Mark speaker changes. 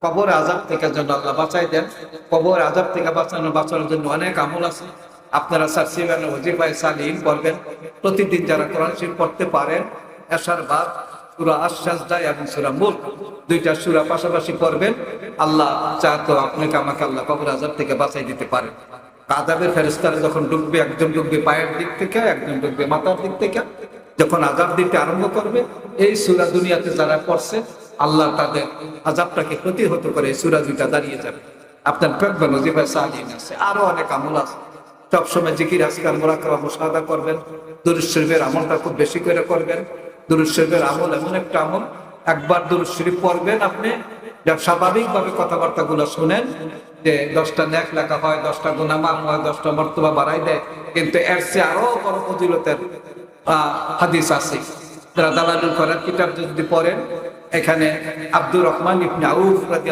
Speaker 1: কবর আযাব থেকে যেন আল্লাহ বাঁচাই দেন। কবর আযাব থেকে বাঁচানোর জন্য অনেক আমল আছে। আপনারা সার্সিবান ওয়াজিফায়ে সালিহিন করবেন। প্রতিদিন যারা কোরআন শরীফ পড়তে পারেন, এশার বাদ সূরা আশ-সাজদা এবং সূরা মুলক, দুইটা সূরা পাশাপাশি পড়বেন। আল্লাহ চাইতো আপনাকে আমাকে আল্লাহ কবর আযাব থেকে বাঁচাই দিতে পারেন। আযাবের ফেরেশতারা যখন ঢুকবে, একজন ঢুকবে পায়ের দিক থেকে, একজন ঢুকবে মাথার দিক থেকে। যখন আযাব দিতে আরম্ভ করবে, এই সূরা দুনিয়াতে যারা পড়ছে, আল্লাহ তাদের আযাবটাকে প্রতিহত করে এই সূরা দুইটা দাঁড়িয়ে যাবে। আপনার পড়বেন ওয়াজিফায়ে সালিহিন আছে, আরো অনেক আমল আছে। সবসময় জিকির আজকার মুরাকাবা মুশাহাদা করবেন। দুরূদ শরীফের আমলটা খুব বেশি করে করবেন। দুরূদ শরীফের আমল এমন একটা আমল, একবার দুরূদ শরীফ পড়বেন আপনি, স্বাভাবিকভাবে কথাবার্তাগুলো শুনেন যে 10টা নেক লেখা হয়, 10টা গুনাহ মাফ হয়, 10টা মর্তবা বাড়াই দেয়। কিন্তু এর চেয়ে আরো বড় ফজিলতের হাদিস আছে। যারা দালালুল ফরাদ কিতাব যদি পড়েন, এখানে আব্দুর রহমান ইবনে আউফ